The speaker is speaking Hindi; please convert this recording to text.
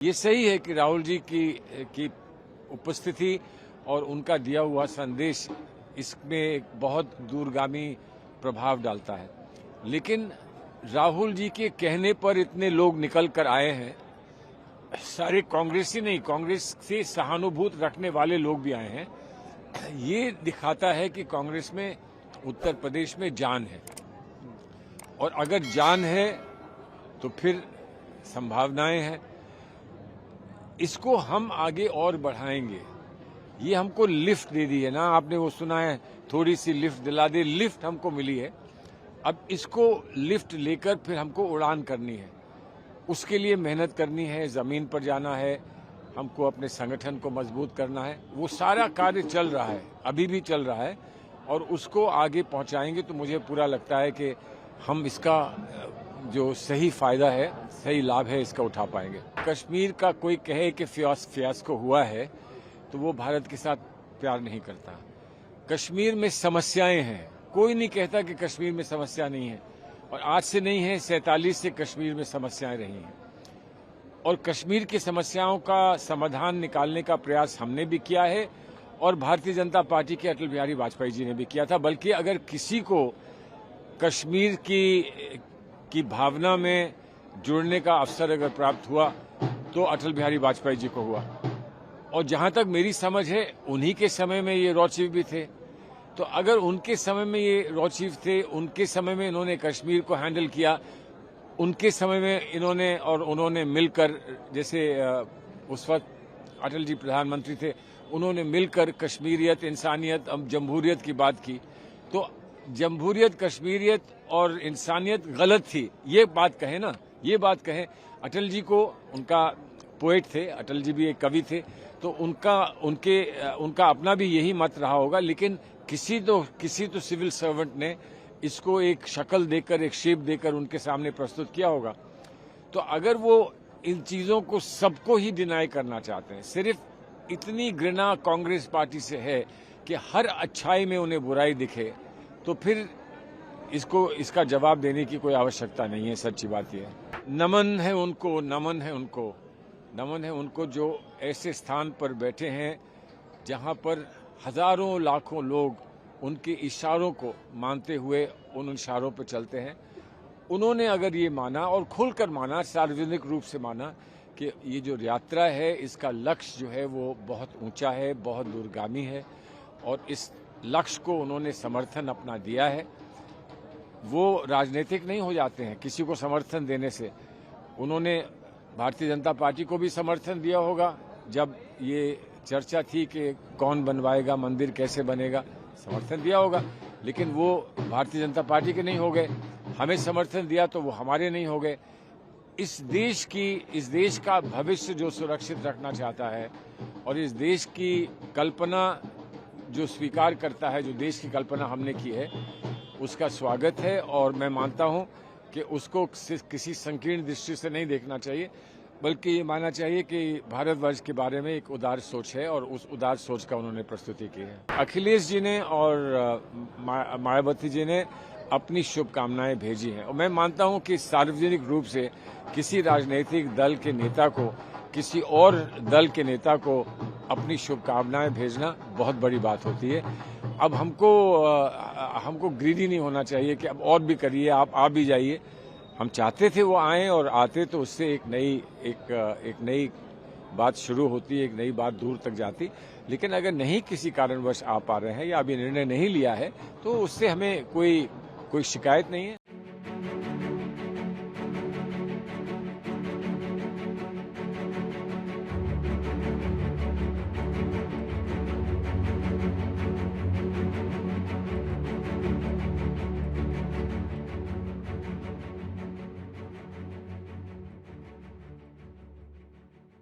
ये सही है कि राहुल जी की उपस्थिति और उनका दिया हुआ संदेश इसमें एक बहुत दूरगामी प्रभाव डालता है, लेकिन राहुल जी के कहने पर इतने लोग निकल कर आए हैं। सारे कांग्रेसी नहीं, कांग्रेस से सहानुभूति रखने वाले लोग भी आए हैं। ये दिखाता है कि कांग्रेस में उत्तर प्रदेश में जान है, और अगर जान है तो फिर संभावनाएं हैं। इसको हम आगे और बढ़ाएंगे। ये हमको लिफ्ट दे दी है ना, आपने वो सुना है, थोड़ी सी लिफ्ट दिला दे, लिफ्ट हमको मिली है। अब इसको लिफ्ट लेकर फिर हमको उड़ान करनी है, उसके लिए मेहनत करनी है, जमीन पर जाना है, हमको अपने संगठन को मजबूत करना है। वो सारा कार्य चल रहा है, अभी भी चल रहा है, और उसको आगे पहुंचाएंगे तो मुझे पूरा लगता है कि हम इसका जो सही फायदा है, सही लाभ है, इसका उठा पाएंगे। कश्मीर का कोई कहे कि फियास्को हुआ है तो वो भारत के साथ प्यार नहीं करता। कश्मीर में समस्याएं हैं, कोई नहीं कहता कि कश्मीर में समस्या नहीं है, और आज से नहीं है, 47 से कश्मीर में समस्याएं रही हैं, और कश्मीर की समस्याओं का समाधान निकालने का प्रयास हमने भी किया है, और भारतीय जनता पार्टी के अटल बिहारी वाजपेयी जी ने भी किया था। बल्कि अगर किसी को कश्मीर की भावना में जुड़ने का अवसर अगर प्राप्त हुआ तो अटल बिहारी वाजपेयी जी को हुआ, और जहां तक मेरी समझ है उन्हीं के समय में ये रॉ चीफ भी थे। तो अगर उनके समय में ये रॉ चीफ थे, उनके समय में इन्होंने कश्मीर को हैंडल किया, उनके समय में उन्होंने मिलकर, जैसे उस वक्त अटल जी प्रधानमंत्री थे, उन्होंने मिलकर कश्मीरियत, इंसानियत, जमहूरियत की बात की। तो जमहूरियत, कश्मीरियत और इंसानियत गलत थी, ये बात कहें ना, ये बात कहें। अटल जी को, उनका पोएट थे, अटल जी भी एक कवि थे, तो उनका अपना भी यही मत रहा होगा। लेकिन किसी तो सिविल सर्वेंट ने इसको एक शक्ल देकर, एक शेप देकर उनके सामने प्रस्तुत किया होगा। तो अगर वो इन चीजों को सबको ही डिनाई करना चाहते हैं, सिर्फ इतनी घृणा कांग्रेस पार्टी से है कि हर अच्छाई में उन्हें बुराई दिखे, तो फिर इसका जवाब देने की कोई आवश्यकता नहीं है। सच्ची बात यह है। नमन है उनको, नमन है उनको, नमन है उनको जो ऐसे स्थान पर बैठे हैं जहां पर हजारों लाखों लोग उनके इशारों को मानते हुए उन इशारों पर चलते हैं। उन्होंने अगर ये माना, और खुलकर माना, सार्वजनिक रूप से माना कि ये जो यात्रा है इसका लक्ष्य जो है वो बहुत ऊंचा है, बहुत दूरगामी है, और इस लक्ष्य को उन्होंने समर्थन अपना दिया है, वो राजनीतिक नहीं हो जाते हैं किसी को समर्थन देने से। उन्होंने भारतीय जनता पार्टी को भी समर्थन दिया होगा जब ये चर्चा थी कि कौन बनवाएगा मंदिर, कैसे बनेगा, समर्थन दिया होगा, लेकिन वो भारतीय जनता पार्टी के नहीं हो गए। हमें समर्थन दिया तो वो हमारे नहीं हो गए। इस देश का भविष्य जो सुरक्षित रखना चाहता है, और इस देश की कल्पना जो स्वीकार करता है, जो देश की कल्पना हमने की है, उसका स्वागत है। और मैं मानता हूं कि उसको किसी संकीर्ण दृष्टि से नहीं देखना चाहिए, बल्कि ये मानना चाहिए कि भारतवर्ष के बारे में एक उदार सोच है, और उस उदार सोच का उन्होंने प्रस्तुति की है। अखिलेश जी ने और मायावती जी ने अपनी शुभकामनाएं भेजी हैं, और मैं मानता हूं कि सार्वजनिक रूप से किसी राजनीतिक दल के नेता को, किसी और दल के नेता को अपनी शुभकामनाएं भेजना बहुत बड़ी बात होती है। अब हमको ग्रीडी नहीं होना चाहिए कि अब और भी करिए, आप भी जाइए। हम चाहते थे वो आए, और आते तो उससे एक नई बात शुरू होती, एक नई बात दूर तक जाती। लेकिन अगर नहीं किसी कारणवश आ पा रहे हैं या अभी निर्णय नहीं लिया है, तो उससे हमें कोई शिकायत नहीं है।